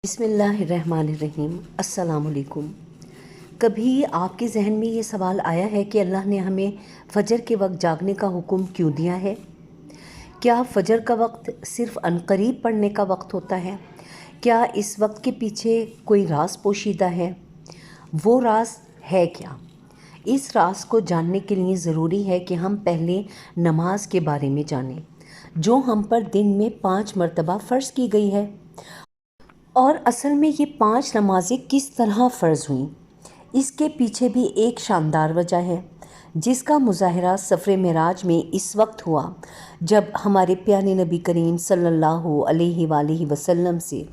بسم اللہ الرحمن الرحیم۔ السلام علیکم۔ کبھی آپ کے ذہن میں یہ سوال آیا ہے کہ اللہ نے ہمیں فجر کے وقت جاگنے کا حکم کیوں دیا ہے؟ کیا فجر کا وقت صرف عنقریب پڑھنے کا وقت ہوتا ہے؟ کیا اس وقت کے پیچھے کوئی راز پوشیدہ ہے؟ وہ راز ہے کیا؟ اس راز کو جاننے کے لیے ضروری ہے کہ ہم پہلے نماز کے بارے میں جانیں، جو ہم پر دن میں 5 مرتبہ فرض کی گئی ہے۔ اور اصل میں یہ 5 نمازیں کس طرح فرض ہوئیں، اس کے پیچھے بھی ایک شاندار وجہ ہے، جس کا مظاہرہ سفر معراج میں اس وقت ہوا جب ہمارے پیارے نبی کریم صلی اللہ علیہ وآلہ وسلم سے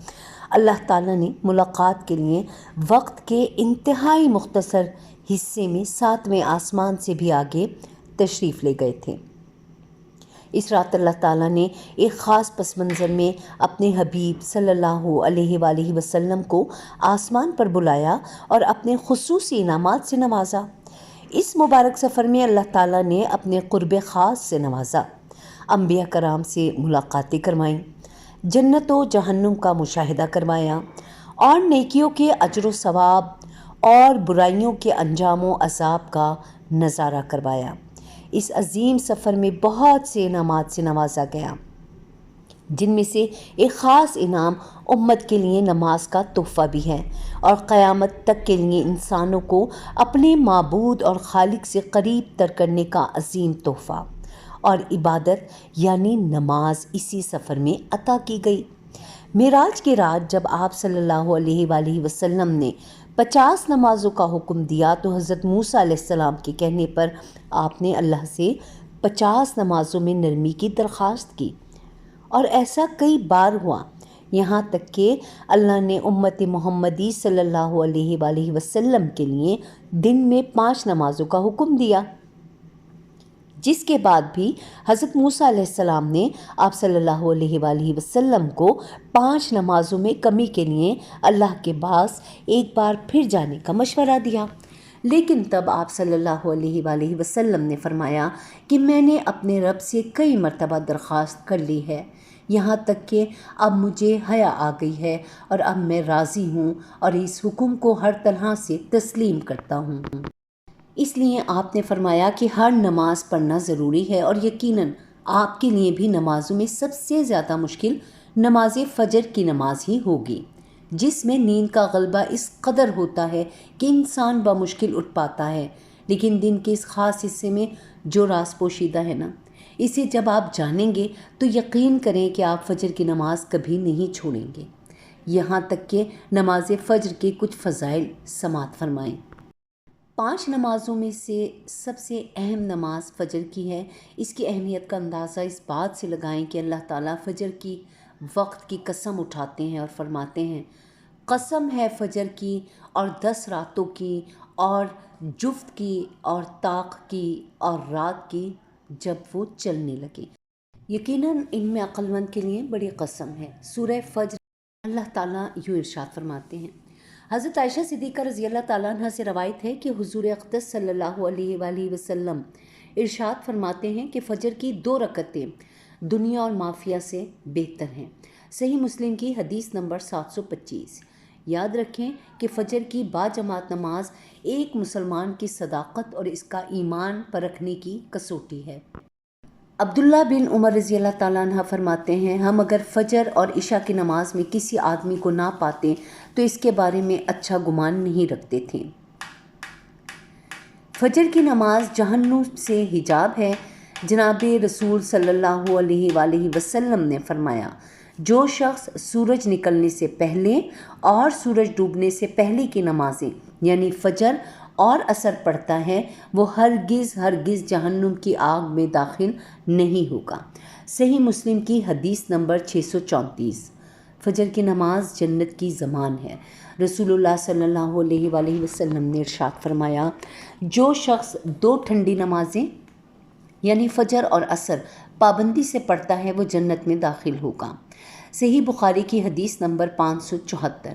اللہ تعالیٰ نے ملاقات کے لیے وقت کے انتہائی مختصر حصے میں 7ویں آسمان سے بھی آگے تشریف لے گئے تھے۔ اس رات اللہ تعالیٰ نے ایک خاص پس منظر میں اپنے حبیب صلی اللہ علیہ وآلہ وسلم کو آسمان پر بلایا اور اپنے خصوصی انعامات سے نوازا۔ اس مبارک سفر میں اللہ تعالیٰ نے اپنے قرب خاص سے نوازا، انبیاء کرام سے ملاقاتیں کروائیں، جنت و جہنم کا مشاہدہ کروایا اور نیکیوں کے اجر و ثواب اور برائیوں کے انجام و عذاب کا نظارہ کروایا۔ اس عظیم سفر میں بہت سے انعامات سے نوازا گیا، جن میں سے ایک خاص انعام امت کے لیے نماز کا تحفہ بھی ہے اور قیامت تک کے لیے انسانوں کو اپنے معبود اور خالق سے قریب تر کرنے کا عظیم تحفہ اور عبادت یعنی نماز اسی سفر میں عطا کی گئی۔ معراج کی رات جب آپ صلی اللہ علیہ وآلہ وسلم نے 50 نمازوں کا حکم دیا تو حضرت موسیٰ علیہ السلام کے کہنے پر آپ نے اللہ سے 50 نمازوں میں نرمی کی درخواست کی، اور ایسا کئی بار ہوا، یہاں تک کہ اللہ نے امت محمدی صلی اللہ علیہ وآلہ وسلم کے لیے دن میں 5 نمازوں کا حکم دیا، جس کے بعد بھی حضرت موسیٰ علیہ السلام نے آپ صلی اللہ علیہ وآلہ وسلم کو 5 نمازوں میں کمی کے لیے اللہ کے پاس ایک بار پھر جانے کا مشورہ دیا، لیکن تب آپ صلی اللہ علیہ وآلہ وسلم نے فرمایا کہ میں نے اپنے رب سے کئی مرتبہ درخواست کر لی ہے، یہاں تک کہ اب مجھے حیا آ گئی ہے اور اب میں راضی ہوں اور اس حکم کو ہر طرح سے تسلیم کرتا ہوں۔ اس لیے آپ نے فرمایا کہ ہر نماز پڑھنا ضروری ہے، اور یقیناً آپ کے لیے بھی نمازوں میں سب سے زیادہ مشکل نماز فجر کی نماز ہی ہوگی، جس میں نیند کا غلبہ اس قدر ہوتا ہے کہ انسان بمشکل اٹھ پاتا ہے، لیکن دن کے اس خاص حصے میں جو راز پوشیدہ ہے نا، اسے جب آپ جانیں گے تو یقین کریں کہ آپ فجر کی نماز کبھی نہیں چھوڑیں گے۔ یہاں تک کہ نماز فجر کے کچھ فضائل سماعت فرمائیں۔ 5 نمازوں میں سے سب سے اہم نماز فجر کی ہے۔ اس کی اہمیت کا اندازہ اس بات سے لگائیں کہ اللہ تعالیٰ فجر کی وقت کی قسم اٹھاتے ہیں اور فرماتے ہیں، قسم ہے فجر کی اور 10 راتوں کی اور جفت کی اور طاق کی اور رات کی جب وہ چلنے لگے۔ یقیناً ان میں عقل مند کے لیے بڑی قسم ہے۔ سورہ فجر اللہ تعالیٰ یوں ارشاد فرماتے ہیں۔ حضرت عائشہ صدیقہ رضی اللہ تعالیٰ عنہ سے روایت ہے کہ حضور اقدس صلی اللہ علیہ وآلہ وسلم ارشاد فرماتے ہیں کہ فجر کی 2 رکعتیں دنیا اور مافیہ سے بہتر ہیں۔ صحیح مسلم کی حدیث نمبر 725۔ یاد رکھیں کہ فجر کی باجماعت نماز ایک مسلمان کی صداقت اور اس کا ایمان پرکھنے کی کسوٹی ہے۔ عبداللہ بن عمر رضی اللہ تعالیٰ عنہ فرماتے ہیں، ہم اگر فجر اور عشاء کی نماز میں کسی آدمی کو نہ پاتے تو اس کے بارے میں اچھا گمان نہیں رکھتے تھے۔ فجر کی نماز جہنم سے حجاب ہے۔ جناب رسول صلی اللہ علیہ وآلہ وسلم نے فرمایا، جو شخص سورج نکلنے سے پہلے اور سورج ڈوبنے سے پہلے کی نمازیں یعنی فجر اور عصر پڑھتا ہے، وہ ہرگز جہنم کی آگ میں داخل نہیں ہوگا۔ صحیح مسلم کی حدیث نمبر 634۔ فجر کی نماز جنت کی ضمان ہے۔ رسول اللہ صلی اللہ علیہ وآلہ وسلم نے ارشاد فرمایا، جو شخص 2 ٹھنڈی نمازیں یعنی فجر اور عصر پابندی سے پڑھتا ہے وہ جنت میں داخل ہوگا۔ صحیح بخاری کی حدیث نمبر 574۔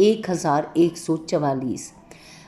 1144।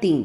3,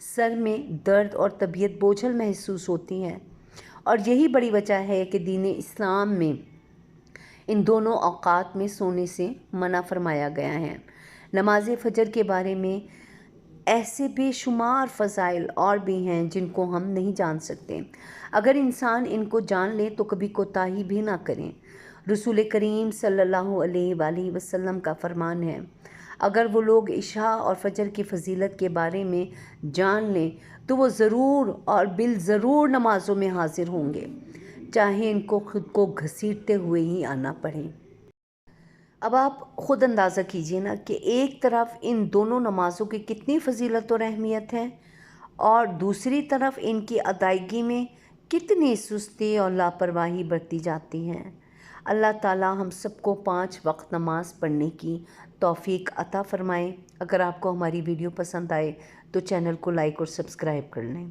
سر میں درد اور طبیعت بوجھل محسوس ہوتی ہے، اور یہی بڑی وجہ ہے کہ دین اسلام میں ان دونوں اوقات میں سونے سے منع فرمایا گیا ہے۔ نماز فجر کے بارے میں ایسے بے شمار فضائل اور بھی ہیں جن کو ہم نہیں جان سکتے۔ اگر انسان ان کو جان لے تو کبھی کوتاہی بھی نہ کریں۔ رسول کریم صلی اللہ علیہ وآلہ وسلم کا فرمان ہے، اگر وہ لوگ عشاء اور فجر کی فضیلت کے بارے میں جان لیں تو وہ ضرور اور بالضرور نمازوں میں حاضر ہوں گے، چاہے ان کو خود کو گھسیٹتے ہوئے ہی آنا پڑے۔ اب آپ خود اندازہ کیجئے نا کہ ایک طرف ان دونوں نمازوں کی کتنی فضیلت اور اہمیت ہے، اور دوسری طرف ان کی ادائیگی میں کتنی سستی اور لاپرواہی برتی جاتی ہے۔ اللہ تعالی ہم سب کو 5 وقت نماز پڑھنے کی توفیق عطا فرمائے۔ اگر آپ کو ہماری ویڈیو پسند آئے تو چینل کو لائک اور سبسکرائب کر لیں۔